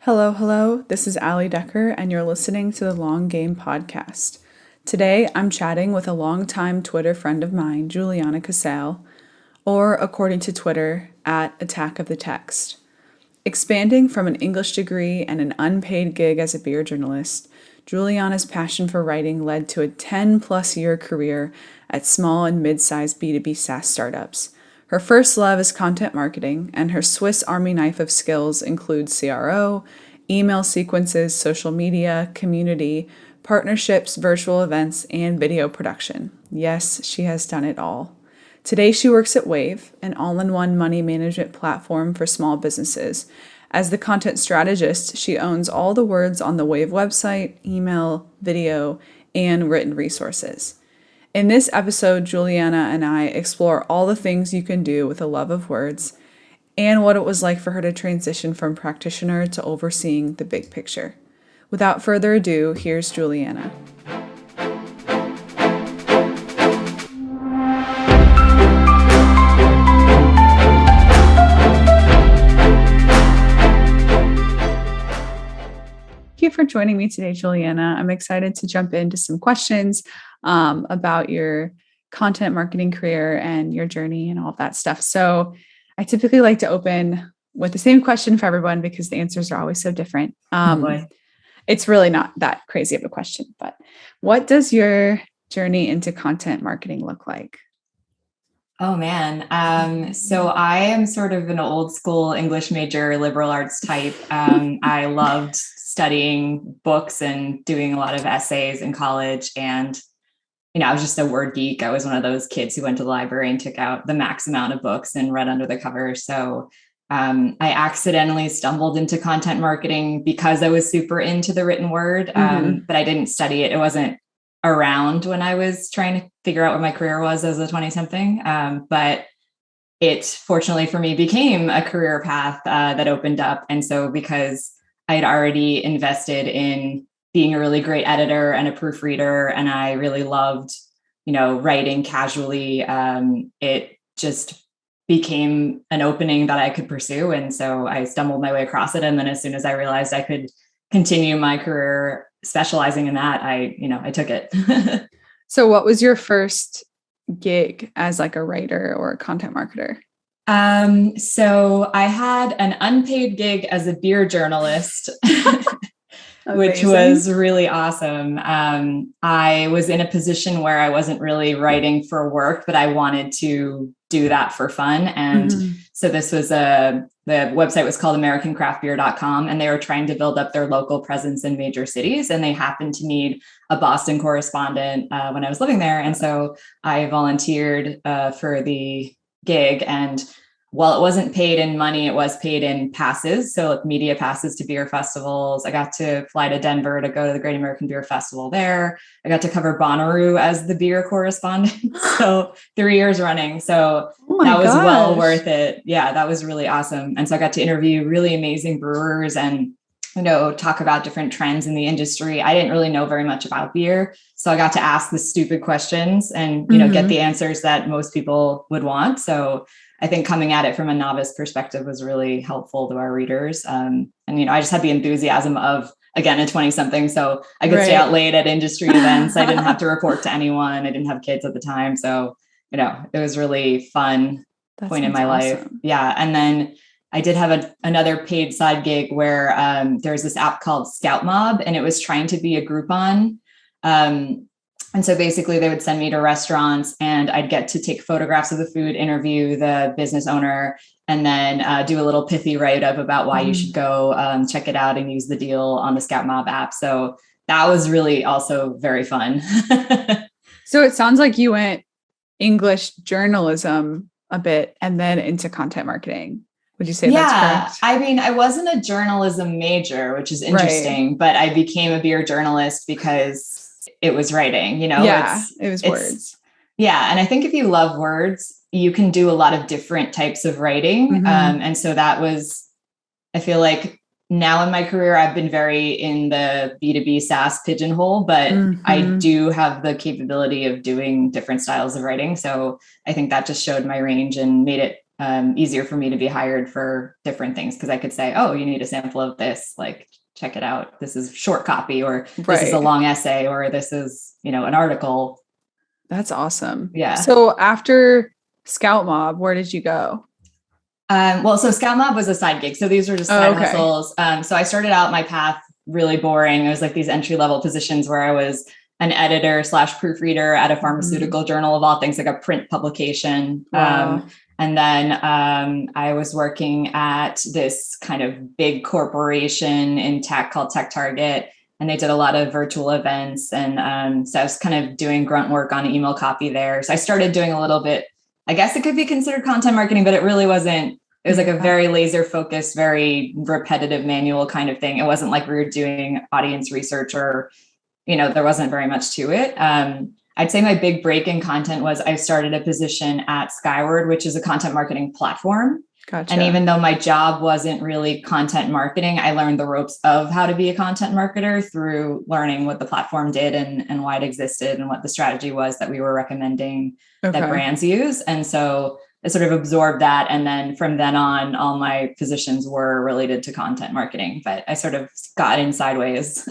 Hello, hello. This is Allie Decker, and you're listening to the Long Game Podcast. Today, I'm chatting with a longtime Twitter friend of mine, Juliana Casale, or according to Twitter, at Attack of the Text. Expanding from an English degree and an unpaid gig as a beer journalist, Juliana's passion for writing led to a 10-plus year career at small and mid-sized B2B SaaS startups. Her first love is content marketing, and her Swiss Army knife of skills include CRO, email sequences, social media, community, partnerships, virtual events, and video production. Yes, she has done it all. Today, she works at Wave, an all-in-one money management platform for small businesses. As the content strategist, she owns all the words on the Wave website, email, video, and written resources. In this episode, Juliana and I explore all the things you can do with a love of words and what it was like for her to transition from practitioner to overseeing the big picture. Without further ado, here's Juliana. Thank you for joining me today, Juliana. I'm excited to jump into some questions about your content marketing career and your journey and all of that stuff. So I typically like to open with the same question for everyone because the answers are always so different. It's really not that crazy of a question, but what does your journey into content marketing look like? Oh man. So I am sort of an old school English major, liberal arts type. I loved studying books and doing a lot of essays in college. And, I was just a word geek. I was one of those kids who went to the library and took out the max amount of books and read under the cover. So I accidentally stumbled into content marketing because I was super into the written word, but I didn't study it. It wasn't around when I was trying to figure out what my career was as a 20-something. But it, fortunately for me, became a career path that opened up. And so because I had already invested in being a really great editor and a proofreader, and I really loved, writing casually, it just became an opening that I could pursue. And so I stumbled my way across it. And then as soon as I realized I could continue my career specializing in that, I took it. So what was your first gig as like a writer or a content marketer? So I had an unpaid gig as a beer journalist, which was really awesome. I was in a position where I wasn't really writing for work, but I wanted to do that for fun. And so this was the website was called AmericanCraftBeer.com, and they were trying to build up their local presence in major cities. And they happened to need a Boston correspondent when I was living there. And so I volunteered for the gig. And while it wasn't paid in money, it was paid in passes. So like media passes to beer festivals. I got to fly to Denver to go to the Great American Beer Festival there. I got to cover Bonnaroo as the beer correspondent. So 3 years running. So that was well worth it. Yeah, that was really awesome. And so I got to interview really amazing brewers and, talk about different trends in the industry. I didn't really know very much about beer. So I got to ask the stupid questions and, get the answers that most people would want. So I think coming at it from a novice perspective was really helpful to our readers. And, I just had the enthusiasm of, again, a 20-something. So I could stay out late at industry events. I didn't have to report to anyone. I didn't have kids at the time. So, it was really fun point in my life. Yeah. And then I did have another paid side gig where there's this app called Scout Mob, and it was trying to be a Groupon. And so basically they would send me to restaurants and I'd get to take photographs of the food, interview the business owner, and then do a little pithy write-up about why you should go check it out and use the deal on the Scout Mob app. So that was really also very fun. So it sounds like you went English journalism a bit and then into content marketing. Would you say that's correct? I mean, I wasn't a journalism major, which is interesting, but I became a beer journalist because it was writing, it was words. Yeah. And I think if you love words, you can do a lot of different types of writing. And so that was, I feel like now in my career, I've been very in the B2B SaaS pigeonhole, but I do have the capability of doing different styles of writing. So I think that just showed my range and made it easier for me to be hired for different things. Cause I could say, oh, you need a sample of this, like, check it out. This is short copy, or this is a long essay, or this is, an article. That's awesome. Yeah. So after Scout Mob, where did you go? So Scout Mob was a side gig. So these were just side hustles. So I started out my path really boring. It was like these entry-level positions where I was an editor / proofreader at a pharmaceutical journal, of all things, like a print publication. Wow. And then I was working at this kind of big corporation in tech called Tech Target, and they did a lot of virtual events. And so I was kind of doing grunt work on email copy there. So I started doing a little bit, I guess it could be considered content marketing, but it really wasn't. It was like a very laser focused, very repetitive manual kind of thing. It wasn't like we were doing audience research, or, there wasn't very much to it. I'd say my big break in content was I started a position at Skyward, which is a content marketing platform. Gotcha. And even though my job wasn't really content marketing, I learned the ropes of how to be a content marketer through learning what the platform did and why it existed and what the strategy was that we were recommending that brands use. And so I sort of absorbed that. And then from then on, all my positions were related to content marketing, but I sort of got in sideways.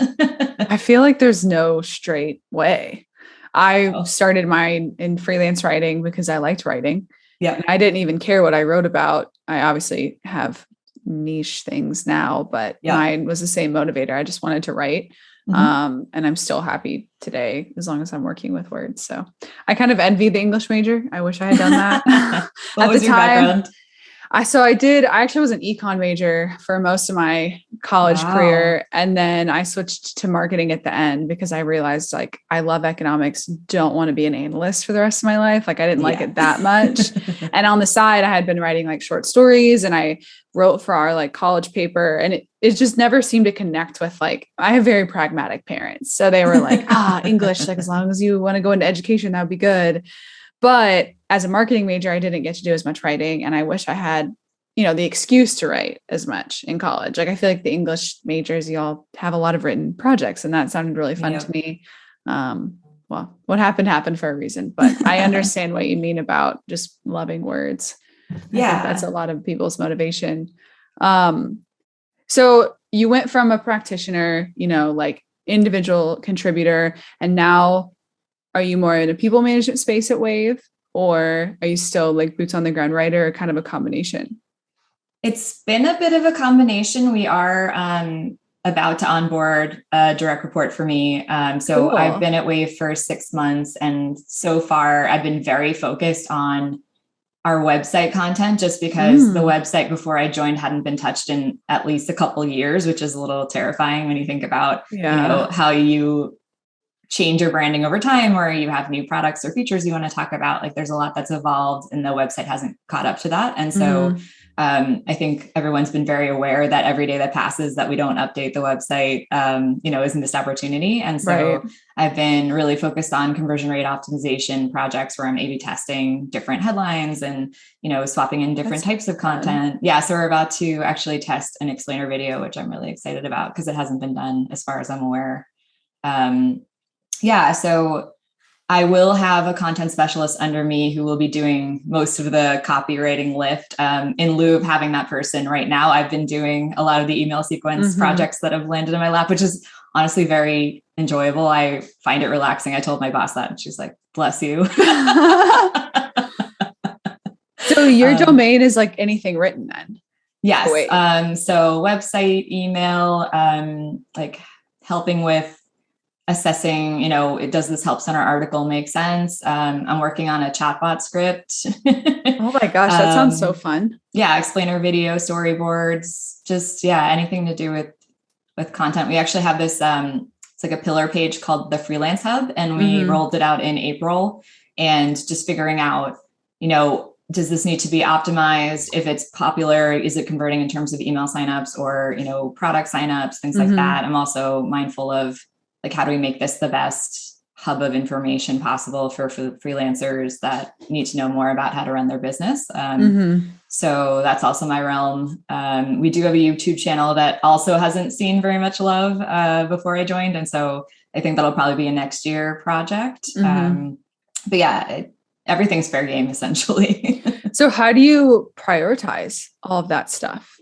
I feel like there's no straight way. I started mine in freelance writing because I liked writing. Yeah. I didn't even care what I wrote about. I obviously have niche things now, but mine was the same motivator. I just wanted to write. And I'm still happy today as long as I'm working with words. So I kind of envy the English major. I wish I had done that. What was your background? I actually was an econ major for most of my college career. And then I switched to marketing at the end because I realized like, I love economics, don't want to be an analyst for the rest of my life. Like I didn't like it that much. And on the side, I had been writing like short stories and I wrote for our like college paper, and it just never seemed to connect with like, I have very pragmatic parents. So they were like, English, like as long as you want to go into education, that would be good. But as a marketing major, I didn't get to do as much writing. And I wish I had, the excuse to write as much in college. Like I feel like the English majors, you all have a lot of written projects, and that sounded really fun to me. Well, what happened for a reason, but I understand what you mean about just loving words. I think that's a lot of people's motivation. So you went from a practitioner, like individual contributor, and now are you more in a people management space at Wave, or are you still like boots on the ground writer, or kind of a combination? It's been a bit of a combination. We are about to onboard a direct report for me. So cool. I've been at Wave for 6 months, and so far I've been very focused on our website content, just because the website before I joined hadn't been touched in at least a couple of years, which is a little terrifying when you think about how you change your branding over time, or you have new products or features you want to talk about. Like there's a lot that's evolved and the website hasn't caught up to that. And so I think everyone's been very aware that every day that passes that we don't update the website, is a missed opportunity. And so I've been really focused on conversion rate optimization projects where I'm A/B testing different headlines and, swapping in different types of content. Fun. Yeah. So we're about to actually test an explainer video, which I'm really excited about because it hasn't been done as far as I'm aware. So I will have a content specialist under me who will be doing most of the copywriting lift. In lieu of having that person right now, I've been doing a lot of the email sequence projects that have landed in my lap, which is honestly very enjoyable. I find it relaxing. I told my boss that, and she's like, bless you. So your domain is like anything written then? Yes. So website, email, like helping with assessing, does this help center article make sense? I'm working on a chatbot script. Oh my gosh, that sounds so fun. Yeah. Explainer video, storyboards, just, anything to do with content. We actually have this, it's like a pillar page called the Freelance Hub, and we rolled it out in April, and just figuring out, does this need to be optimized? If it's popular, is it converting in terms of email signups or, product signups, things like that. I'm also mindful of like, how do we make this the best hub of information possible for freelancers that need to know more about how to run their business? So that's also my realm. We do have a YouTube channel that also hasn't seen very much love before I joined. And so I think that'll probably be a next year project. But everything's fair game, essentially. So how do you prioritize all of that stuff?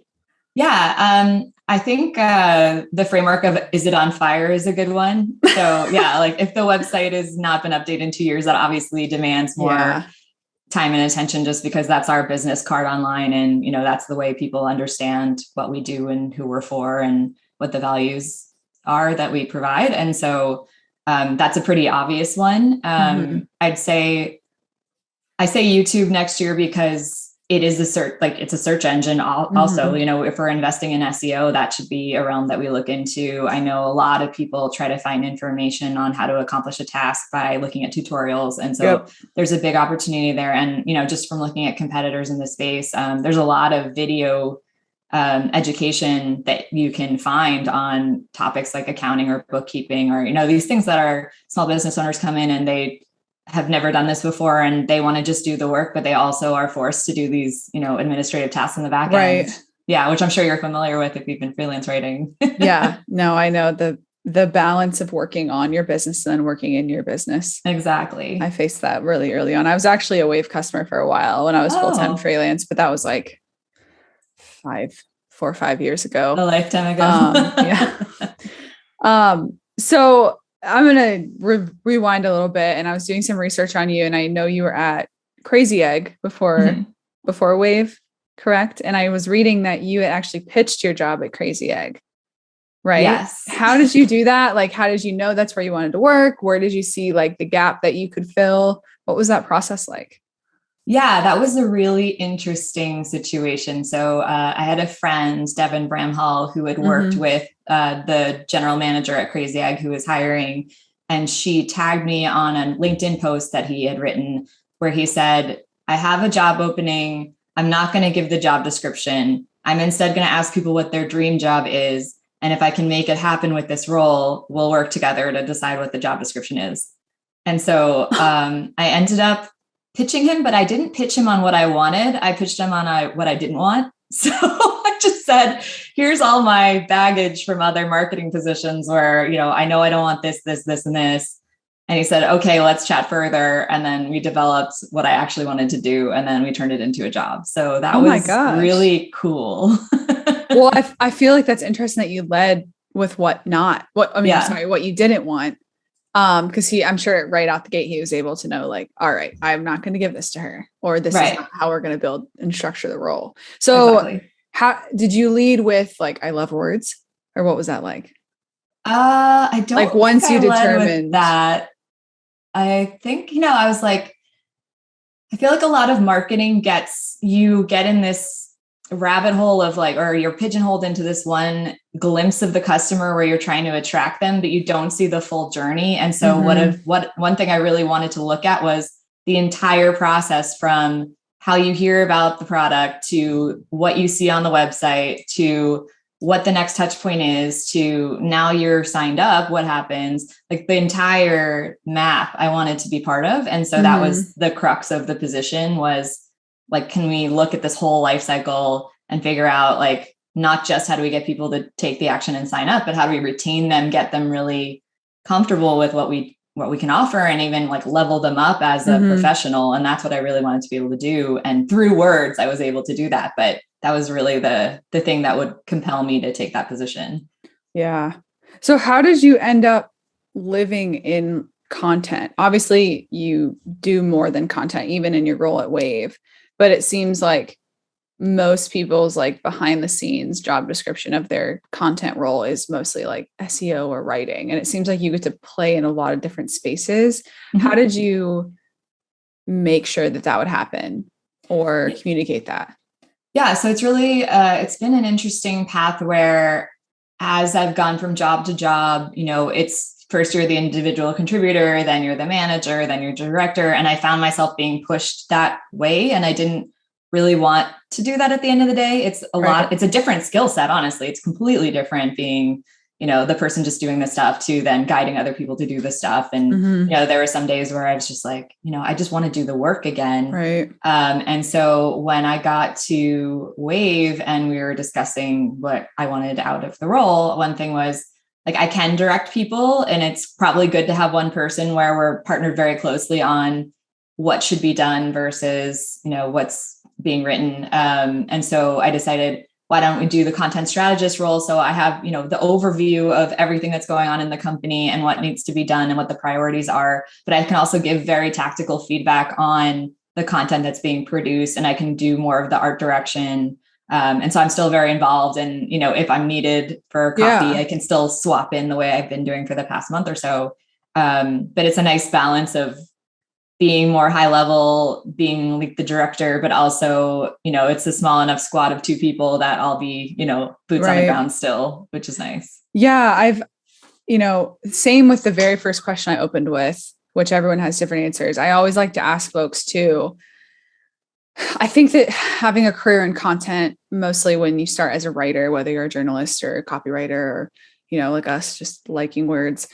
Yeah. I think the framework of is it on fire is a good one. So yeah, like if the website has not been updated in 2 years, that obviously demands more time and attention just because that's our business card online. And, that's the way people understand what we do and who we're for and what the values are that we provide. And so that's a pretty obvious one. I say YouTube next year because it is it's a search engine also, if we're investing in SEO, that should be a realm that we look into. I know a lot of people try to find information on how to accomplish a task by looking at tutorials. And so there's a big opportunity there. And, just from looking at competitors in the space, there's a lot of video education that you can find on topics like accounting or bookkeeping or, these things that our small business owners come in and they have never done this before and they want to just do the work, but they also are forced to do these, administrative tasks in the back end. Yeah. Which I'm sure you're familiar with if you've been freelance writing. Yeah, no, I know the balance of working on your business and working in your business. Exactly. I faced that really early on. I was actually a Wave customer for a while when I was full-time freelance, but that was like 4 or 5 years ago. A lifetime ago. So I'm going to rewind a little bit, and I was doing some research on you, and I know you were at CrazyEgg before Wave, correct? And I was reading that you had actually pitched your job at CrazyEgg, right? Yes. How did you do that? Like, how did you know that's where you wanted to work? Where did you see like the gap that you could fill? What was that process like? Yeah, that was a really interesting situation. So I had a friend, Devin Bramhall, who had worked with the general manager at CrazyEgg who was hiring. And she tagged me on a LinkedIn post that he had written where he said, I have a job opening. I'm not going to give the job description. I'm instead going to ask people what their dream job is. And if I can make it happen with this role, we'll work together to decide what the job description is. And so I ended up pitching him, but I didn't pitch him on what I wanted. I pitched him on what I didn't want. So I just said, here's all my baggage from other marketing positions where, I know I don't want this, this, this, and this. And he said, okay, let's chat further. And then we developed what I actually wanted to do. And then we turned it into a job. So that was really cool. Well, I feel like that's interesting that you led with what you didn't want. Because I'm sure right out the gate, he was able to know like, all right, I'm not going to give this to her, or this is not how we're going to build and structure the role. So how did you lead with like, I love words, or what was that like? I don't like once you determined that, I think, I was like, I feel like a lot of marketing you get in this rabbit hole of like, or you're pigeonholed into this one glimpse of the customer where you're trying to attract them, but you don't see the full journey. And so one thing I really wanted to look at was the entire process from how you hear about the product to what you see on the website to what the next touch point is to now you're signed up, what happens, like the entire map I wanted to be part of. And so that was the crux of the position was like, can we look at this whole life cycle and figure out like, not just how do we get people to take the action and sign up, but how do we retain them, get them really comfortable with what we can offer and even like level them up as a professional. And that's what I really wanted to be able to do. And through words, I was able to do that. But that was really the thing that would compel me to take that position. Yeah. So how did you end up living in content? Obviously you do more than content, even in your role at Wave, but it seems like most people's like behind the scenes job description of their content role is mostly like SEO or writing. And it seems like you get to play in a lot of different spaces. How did you make sure that would happen or communicate that? Yeah. So it's really, it's been an interesting path where as I've gone from job to job, it's first you're the individual contributor, then you're the manager, then you're director. And I found myself being pushed that way. And I didn't really want to do that at the end of the day. It's it's a different skill set. Honestly, it's completely different being, the person just doing the stuff to then guiding other people to do the stuff. And, there were some days where I was just like, I just want to do the work again. Right. And so when I got to Wave and we were discussing what I wanted out of the role, one thing was like, I can direct people and it's probably good to have one person where we're partnered very closely on what should be done versus, what's being written. And so I decided, why don't we do the content strategist role? So I have, the overview of everything that's going on in the company and what needs to be done and what the priorities are. But I can also give very tactical feedback on the content that's being produced, and I can do more of the art direction. And so I'm still very involved. And, if I'm needed for copy, I can still swap in the way I've been doing for the past month or so. But it's a nice balance of being more high level, being like the director, but also, it's a small enough squad of 2 people that I'll be, boots on the ground still, which is nice. Yeah. Same with the very first question I opened with, which everyone has different answers. I always like to ask folks too. I think that having a career in content, mostly when you start as a writer, whether you're a journalist or a copywriter or, like us, just liking words,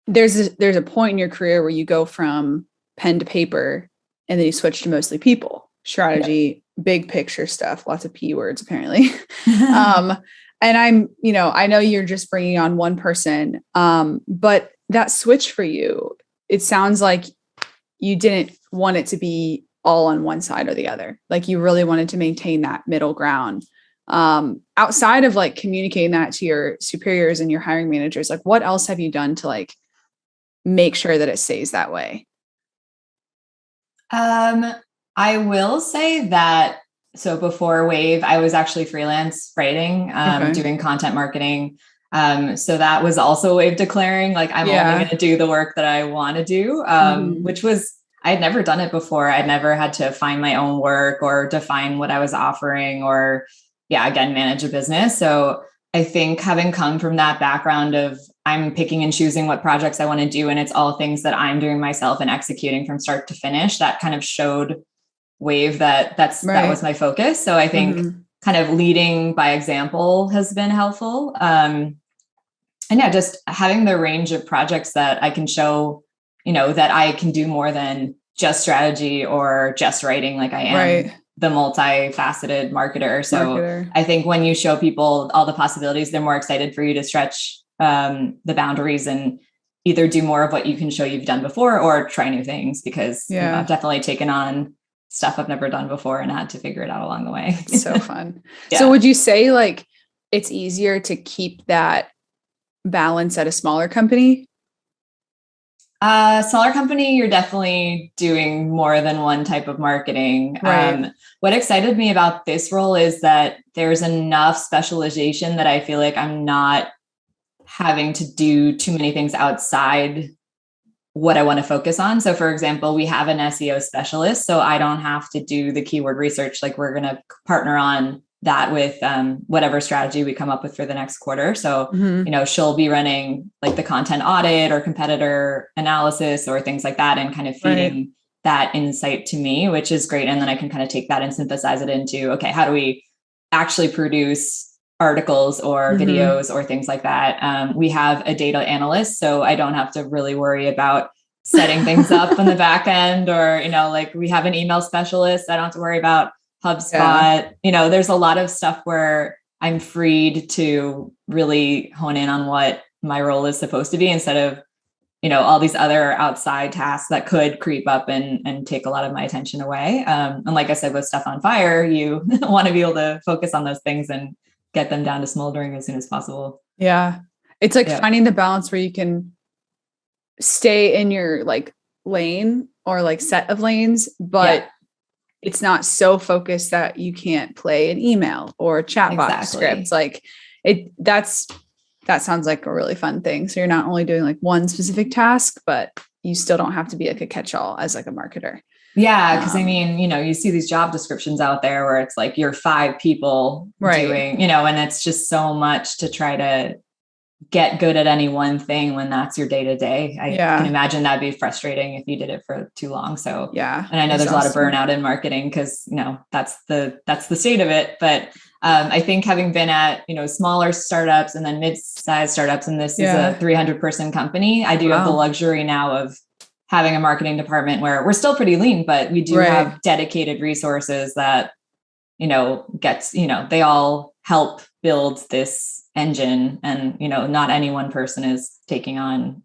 there's a point in your career where you go from pen to paper, and then you switch to mostly people, strategy, big picture stuff, lots of P words apparently. And I'm, I know you're just bringing on one person, but that switch for you, it sounds like you didn't want it to be all on one side or the other. Like you really wanted to maintain that middle ground. Outside of like communicating that to your superiors and your hiring managers, like what else have you done to like make sure that it stays that way? I will say that, so before Wave, I was actually freelance writing, doing content marketing. So that was also Wave declaring like, I'm only going to do the work that I want to do, which was, I'd never done it before. I'd never had to find my own work or define what I was offering or again, manage a business. So I think having come from that background of I'm picking and choosing what projects I want to do, and it's all things that I'm doing myself and executing from start to finish, that kind of showed Wave that was my focus. So I think kind of leading by example has been helpful. And just having the range of projects that I can show, that I can do more than just strategy or just writing like I am. The multifaceted marketer. So I think when you show people all the possibilities, they're more excited for you to stretch the boundaries and either do more of what you can show you've done before or try new things, because I've definitely taken on stuff I've never done before and had to figure it out along the way. It's so fun. So would you say like it's easier to keep that balance at a smaller company? Smaller company, you're definitely doing more than one type of marketing. What excited me about this role is that there's enough specialization that I feel like I'm not having to do too many things outside what I want to focus on. So for example, we have an SEO specialist, so I don't have to do the keyword research. Like we're going to partner on that with whatever strategy we come up with for the next quarter. So, she'll be running like the content audit or competitor analysis or things like that, and kind of feeding that insight to me, which is great. And then I can kind of take that and synthesize it into, okay, how do we actually produce articles or videos or things like that? We have a data analyst, so I don't have to really worry about setting things up on the back end, or, like we have an email specialist. I don't have to worry about HubSpot. There's a lot of stuff where I'm freed to really hone in on what my role is supposed to be, instead of, all these other outside tasks that could creep up and take a lot of my attention away. And like I said, with stuff on fire, you want to be able to focus on those things and get them down to smoldering as soon as possible. Yeah. It's like finding the balance where you can stay in your like lane or like set of lanes, but it's not so focused that you can't play an email or a chatbot script. Like that sounds like a really fun thing. So you're not only doing like one specific task, but you still don't have to be like a catch-all as like a marketer. Yeah. Cause you see these job descriptions out there where it's like you're 5 people doing, and it's just so much to try to get good at any one thing when that's your day to day. I can imagine that'd be frustrating if you did it for too long. So and I know there's a lot of burnout in marketing because, that's the state of it. But I think having been at, smaller startups and then mid-sized startups, and this is a 300-person company, I do have the luxury now of having a marketing department where we're still pretty lean, but we do have dedicated resources that, they all help build this engine, and, not any one person is taking on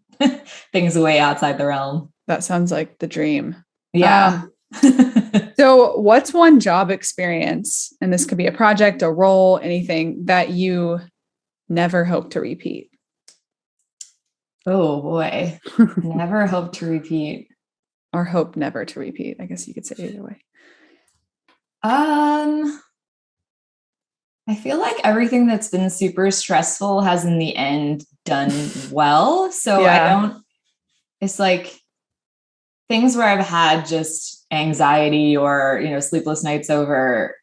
things way outside the realm. That sounds like the dream. Yeah. So what's one job experience, and this could be a project, a role, anything that you never hope to repeat? Oh boy. Never hope to repeat. Or hope never to repeat. I guess you could say either way. I feel like everything that's been super stressful has in the end done well. So it's like things where I've had just anxiety or, sleepless nights over,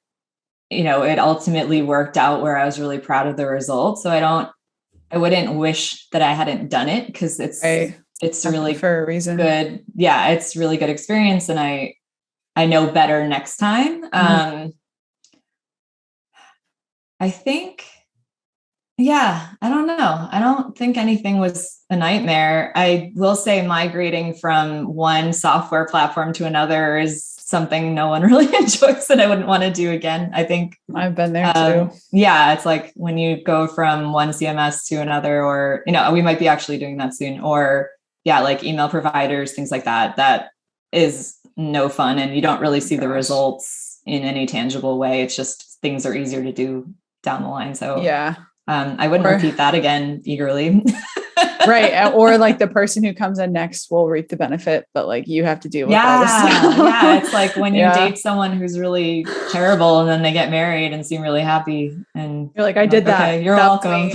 it ultimately worked out where I was really proud of the results. So I wouldn't wish that I hadn't done it, because it's really for a reason. Good. Yeah. It's really good experience. And I know better next time. I think, I don't know. I don't think anything was a nightmare. I will say migrating from one software platform to another is something no one really enjoys that I wouldn't want to do again. I think I've been there too. Yeah. It's like when you go from one CMS to another, or, we might be actually doing that soon, or like email providers, things like that. That is no fun. And you don't really see the results in any tangible way. It's just things are easier to do down the line. So I wouldn't repeat that again eagerly. Right. Or like the person who comes in next will reap the benefit, but like you have to deal with all this stuff. Yeah. It's like when you date someone who's really terrible and then they get married and seem really happy, and you're like, I did that. Okay, you're welcome.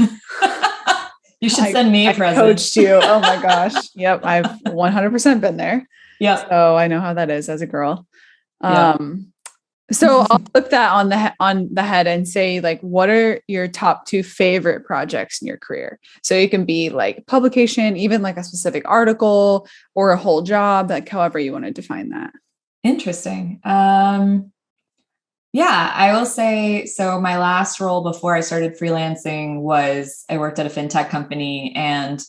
You should send me a present. I coached you. Oh my gosh. Yep. I've 100% been there. Yeah. So I know how that is as a girl. So I'll flip that on the head and say, like, what are your top 2 favorite projects in your career? So it can be like publication, even like a specific article or a whole job, like however you want to define that. Interesting. I will say, so my last role before I started freelancing was I worked at a fintech company, and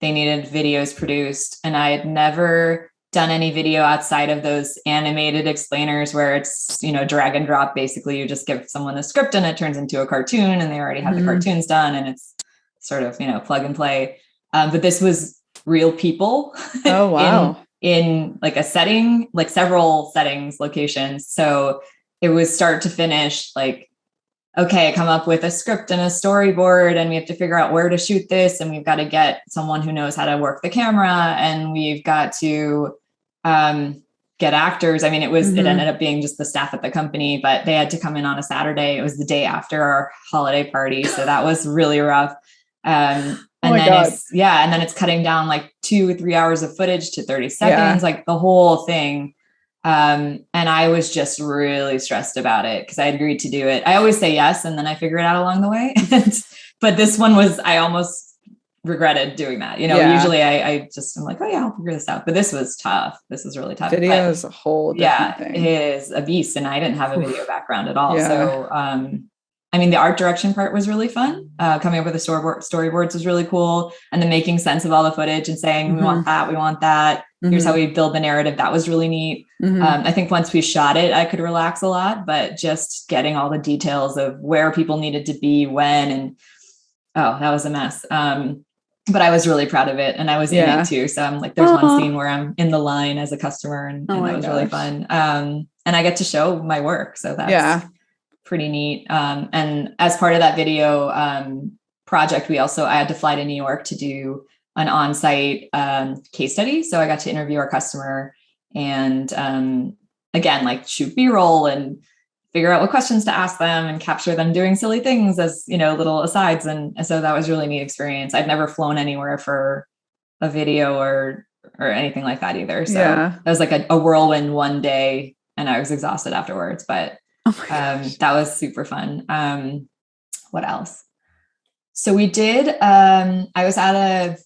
they needed videos produced, and I had never done any video outside of those animated explainers where it's, drag and drop. Basically, you just give someone a script and it turns into a cartoon, and they already have the cartoons done, and it's sort of, plug and play. But this was real people. Oh, wow. in like a setting, like several settings, locations. So it was start to finish, like, okay, come up with a script and a storyboard, and we have to figure out where to shoot this. And we've got to get someone who knows how to work the camera, and we've got to get actors. I mean, it ended up being just the staff at the company, but they had to come in on a Saturday. It was the day after our holiday party. So that was really rough. And then it's cutting down like 2 or 3 hours of footage to 30 seconds, like the whole thing. And I was just really stressed about it because I had agreed to do it. I always say yes, and then I figure it out along the way. But this one I almost regretted doing that. Usually I'm like, oh yeah, I'll figure this out. But this was tough. This was really tough. Video is a whole different thing. It is a beast. And I didn't have a video background at all. So, the art direction part was really fun. Coming up with the storyboards was really cool. And then making sense of all the footage and saying, we want that. Here's how we build the narrative. That was really neat. I think once we shot it, I could relax a lot, but just getting all the details of where people needed to be, when, and that was a mess. But I was really proud of it, and I was in it too. So I'm like, there's one scene where I'm in the line as a customer, and that was really fun. And I get to show my work. So that's pretty neat. And as part of that video project, I had to fly to New York to do an on-site case study. So I got to interview our customer and again, like shoot B-roll and figure out what questions to ask them and capture them doing silly things as, little asides. And so that was a really neat experience. I'd never flown anywhere for a video or anything like that either. So that was like a whirlwind one day, and I was exhausted afterwards, but that was super fun. What else? So we did, I was at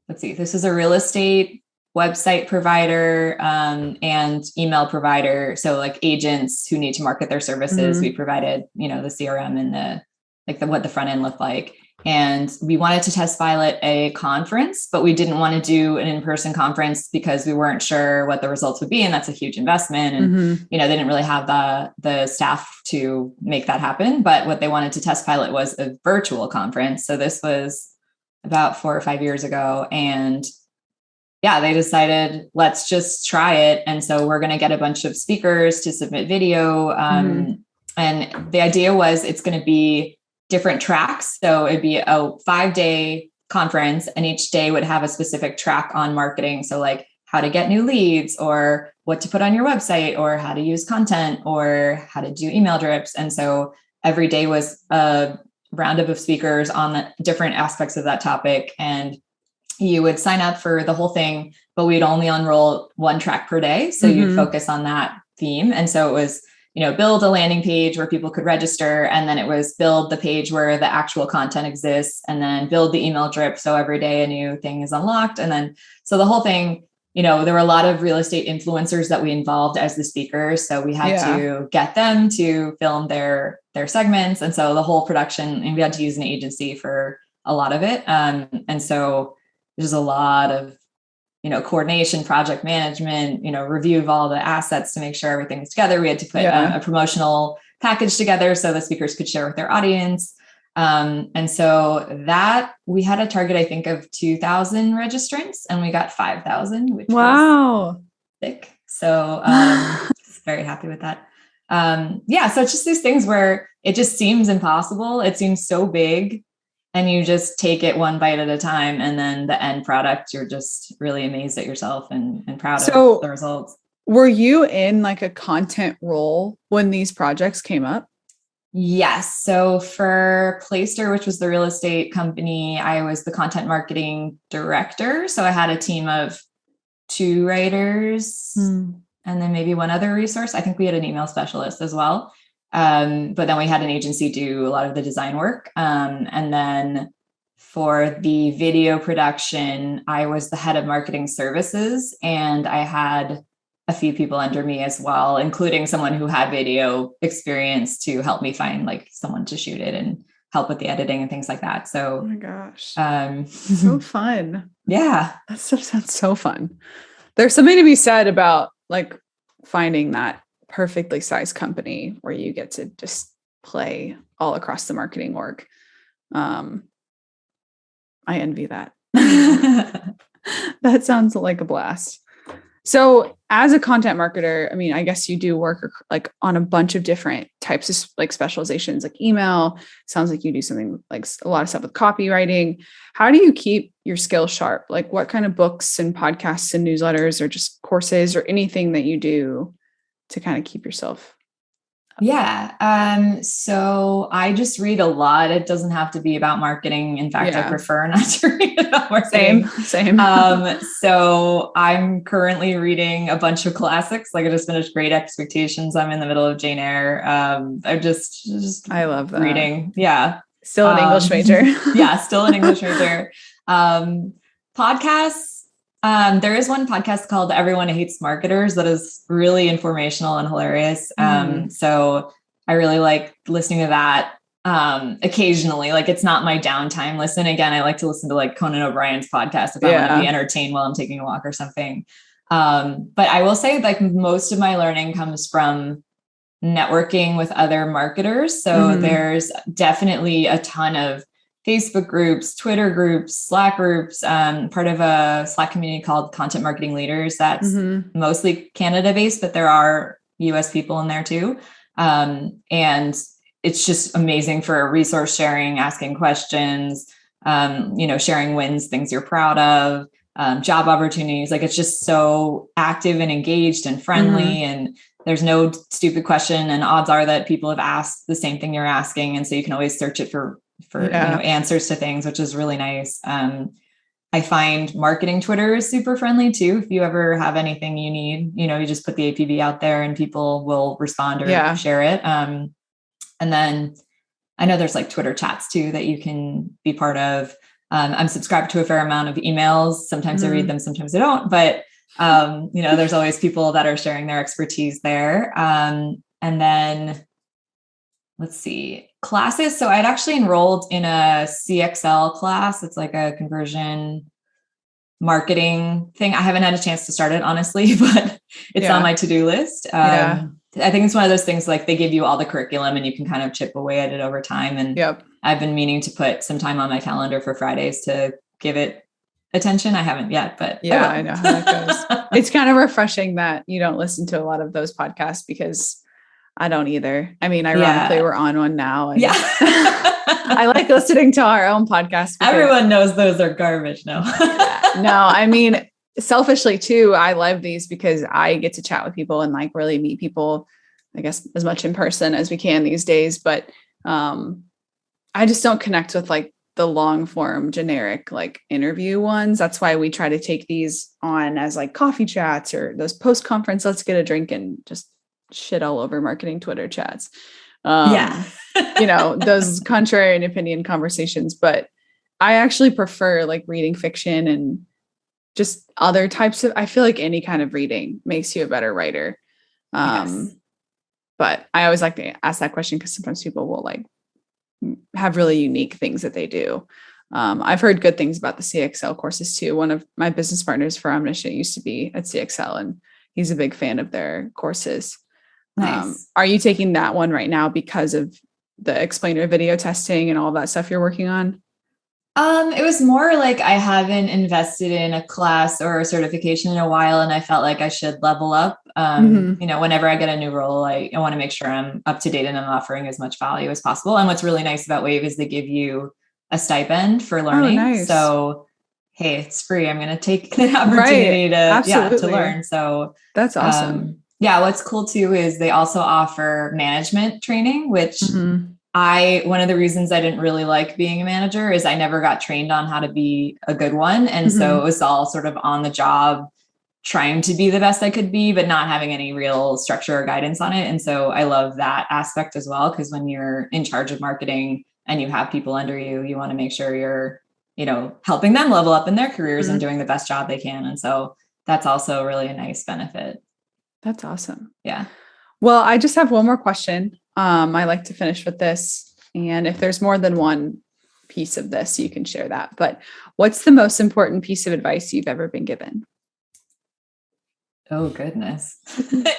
this is a real estate website provider and email provider. So like agents who need to market their services, we provided, the CRM and what the front end looked like. And we wanted to test pilot a conference, but we didn't want to do an in-person conference because we weren't sure what the results would be. And that's a huge investment. And, they didn't really have the staff to make that happen. But what they wanted to test pilot was a virtual conference. So this was about 4 or 5 years ago. And yeah, they decided, let's just try it. And so we're going to get a bunch of speakers to submit video. And the idea was it's going to be different tracks. So it'd be a 5-day conference, and each day would have a specific track on marketing. So like how to get new leads, or what to put on your website, or how to use content, or how to do email drips. And so every day was a roundup of speakers on the different aspects of that topic. And you would sign up for the whole thing, but we'd only enroll one track per day. So you'd focus on that theme. And so it was, build a landing page where people could register. And then it was build the page where the actual content exists, and then build the email drip. So every day a new thing is unlocked. And then, so the whole thing, there were a lot of real estate influencers that we involved as the speakers. So we had to get them to film their segments. And so the whole production, and we had to use an agency for a lot of it. And so there's a lot of, coordination, project management, review of all the assets to make sure everything's together. We had to put a promotional package together so the speakers could share with their audience. And so that we had a target, I think, of 2,000 registrants, and we got 5,000, which was thick. So very happy with that. So it's just these things where it just seems impossible. It seems so big. And you just take it one bite at a time. And then the end product, you're just really amazed at yourself and proud of the results. Were you in like a content role when these projects came up? Yes. So for Playster, which was the real estate company, I was the content marketing director. So I had a team of 2 writers and then maybe one other resource. I think we had an email specialist as well. But then we had an agency do a lot of the design work. And then for the video production, I was the head of marketing services, and I had a few people under me as well, including someone who had video experience to help me find like someone to shoot it and help with the editing and things like that. So, oh my gosh, so fun. Yeah. That stuff sounds so fun. There's something to be said about like finding that perfectly sized company where you get to just play all across the marketing org. I envy that. That sounds like a blast. So as a content marketer, I mean, I guess you do work like on a bunch of different types of like specializations, like email. Sounds like you do something like a lot of stuff with copywriting. How do you keep your skills sharp? Like what kind of books and podcasts and newsletters or just courses or anything that you do to kind of keep yourself? Yeah. So I just read a lot. It doesn't have to be about marketing. In fact, I prefer not to read about marketing. Same. So I'm currently reading a bunch of classics. Like I just finished Great Expectations. I'm in the middle of Jane Eyre. I'm just I love that. Reading. Yeah. Still an English major. Yeah. Still an English major. Podcasts. There is one podcast called Everyone Hates Marketers that is really informational and hilarious. So I really like listening to that occasionally. Like it's not my downtime listen. Again, I like to listen to like Conan O'Brien's podcast if I want to be entertained while I'm taking a walk or something. But I will say like most of my learning comes from networking with other marketers. So there's definitely a ton of Facebook groups, Twitter groups, Slack groups, part of a Slack community called Content Marketing Leaders. That's mostly Canada-based, but there are US people in there too. And it's just amazing for resource sharing, asking questions, sharing wins, things you're proud of, job opportunities. Like it's just so active and engaged and friendly, and there's no stupid question. And odds are that people have asked the same thing you're asking. And so you can always search it for answers to things, which is really nice. I find marketing Twitter is super friendly too. If you ever have anything you need, you just put the APB out there and people will respond or share it. And then I know there's like Twitter chats too that you can be part of. I'm subscribed to a fair amount of emails. Sometimes I read them, sometimes I don't, but there's always people that are sharing their expertise there. And then let's see, classes. So I'd actually enrolled in a CXL class. It's like a conversion marketing thing. I haven't had a chance to start it, honestly, but it's on my to-do list. I think it's one of those things like they give you all the curriculum and you can kind of chip away at it over time. And I've been meaning to put some time on my calendar for Fridays to give it attention. I haven't yet, but yeah, I know how that goes. It's kind of refreshing that you don't listen to a lot of those podcasts because I don't either. I mean, ironically, we're on one now. And I like listening to our own podcast. Everyone knows those are garbage now. No, I mean, selfishly too, I love these because I get to chat with people and like really meet people, I guess, as much in person as we can these days. But I just don't connect with like the long form generic like interview ones. That's why we try to take these on as like coffee chats or those post conference, let's get a drink and just shit all over marketing Twitter chats. Those contrarian opinion conversations. But I actually prefer like reading fiction and just other types of, I feel like any kind of reading makes you a better writer. But I always like to ask that question because sometimes people will like have really unique things that they do. I've heard good things about the CXL courses too. One of my business partners for Omniscient used to be at CXL and he's a big fan of their courses. Nice. Are you taking that one right now because of the explainer video testing and all of that stuff you're working on? It was more like I haven't invested in a class or a certification in a while, and I felt like I should level up. Whenever I get a new role, I want to make sure I'm up to date and I'm offering as much value as possible. And what's really nice about Wave is they give you a stipend for learning. Oh, nice. So, hey, it's free. I'm going to take the opportunity to learn. So that's awesome. What's cool too is they also offer management training, which one of the reasons I didn't really like being a manager is I never got trained on how to be a good one. And so it was all sort of on the job, trying to be the best I could be, but not having any real structure or guidance on it. And so I love that aspect as well, because when you're in charge of marketing and you have people under you, you want to make sure you're, helping them level up in their careers and doing the best job they can. And so that's also really a nice benefit. That's awesome. Yeah. Well, I just have one more question. I like to finish with this. And if there's more than one piece of this, you can share that. But what's the most important piece of advice you've ever been given? Oh, goodness.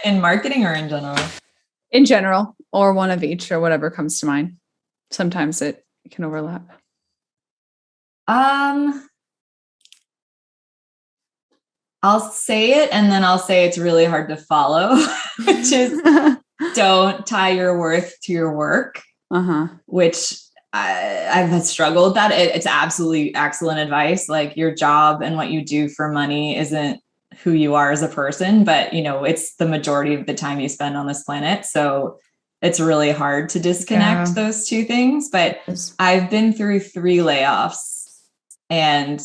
In marketing or in general? In general, or one of each, or whatever comes to mind. Sometimes it can overlap. I'll say it and then I'll say it's really hard to follow, which is don't tie your worth to your work, which I've struggled with that. It's absolutely excellent advice. Like your job and what you do for money isn't who you are as a person, but it's the majority of the time you spend on this planet. So it's really hard to disconnect those two things. But I've been through 3 layoffs and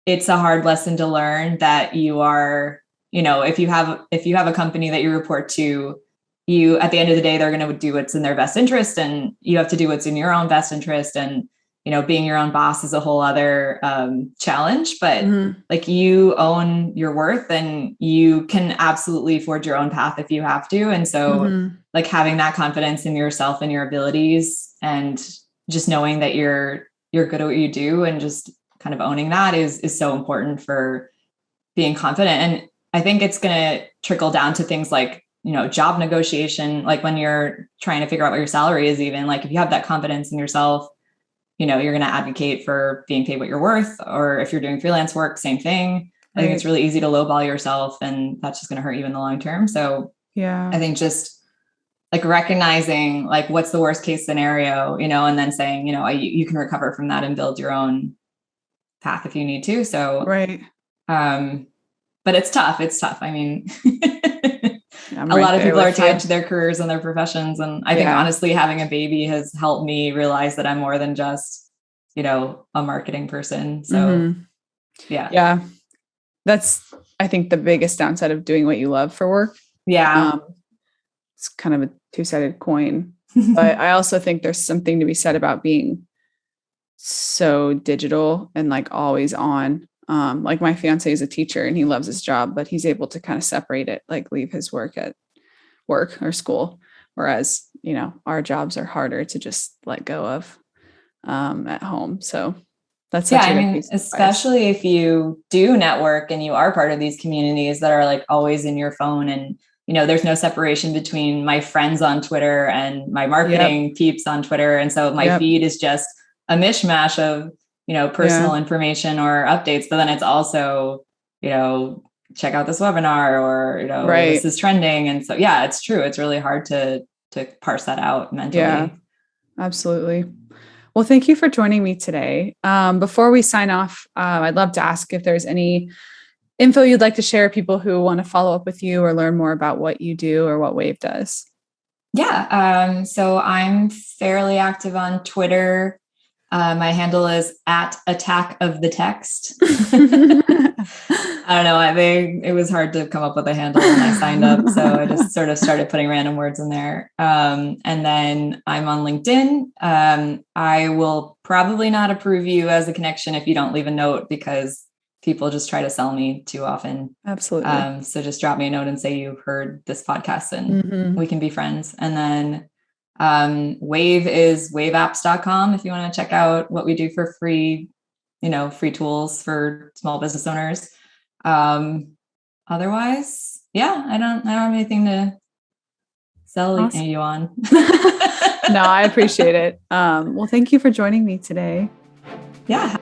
it's a hard lesson to learn that you are, if you have a company that you report to, you, at the end of the day, they're going to do what's in their best interest and you have to do what's in your own best interest. And, being your own boss is a whole other challenge, but like you own your worth and you can absolutely forge your own path if you have to. And so like having that confidence in yourself and your abilities and just knowing that you're good at what you do and just kind of owning that is so important for being confident. And I think it's going to trickle down to things like, job negotiation, like when you're trying to figure out what your salary is, even like if you have that confidence in yourself, you're going to advocate for being paid what you're worth. Or if you're doing freelance work, same thing. I think it's really easy to lowball yourself and that's just going to hurt you in the long term. So I think just like recognizing like what's the worst case scenario, and then saying, you can recover from that and build your own path if you need to. So, but it's tough. I mean, a lot of people are tied to their careers and their professions. And I think honestly, having a baby has helped me realize that I'm more than just, a marketing person. So yeah. That's, I think the biggest downside of doing what you love for work. Yeah. It's kind of a two-sided coin, but I also think there's something to be said about being so digital and like always on. Like my fiance is a teacher and he loves his job, but he's able to kind of separate it, like leave his work at work or school. Whereas, our jobs are harder to just let go of at home. So that's such a good piece of especially if you do network and you are part of these communities that are like always in your phone and, there's no separation between my friends on Twitter and my marketing peeps on Twitter. And so my feed is just a mishmash of personal information or updates, but then it's also, check out this webinar or, this is trending. And so, yeah, it's true. It's really hard to parse that out mentally. Yeah, absolutely. Well, thank you for joining me today. Before we sign off, I'd love to ask if there's any info you'd like to share with people who want to follow up with you or learn more about what you do or what Wave does. Yeah. So I'm fairly active on Twitter. My handle is @attackofthetext. I don't know. I think it was hard to come up with a handle when I signed up. So I just sort of started putting random words in there. And then I'm on LinkedIn. I will probably not approve you as a connection if you don't leave a note, because people just try to sell me too often. Absolutely. So just drop me a note and say you heard this podcast and we can be friends. And then Wave is waveapps.com if you want to check out what we do for free, free tools for small business owners. Otherwise, yeah, I don't have anything to sell you on. No, I appreciate it. Well, thank you for joining me today. Yeah.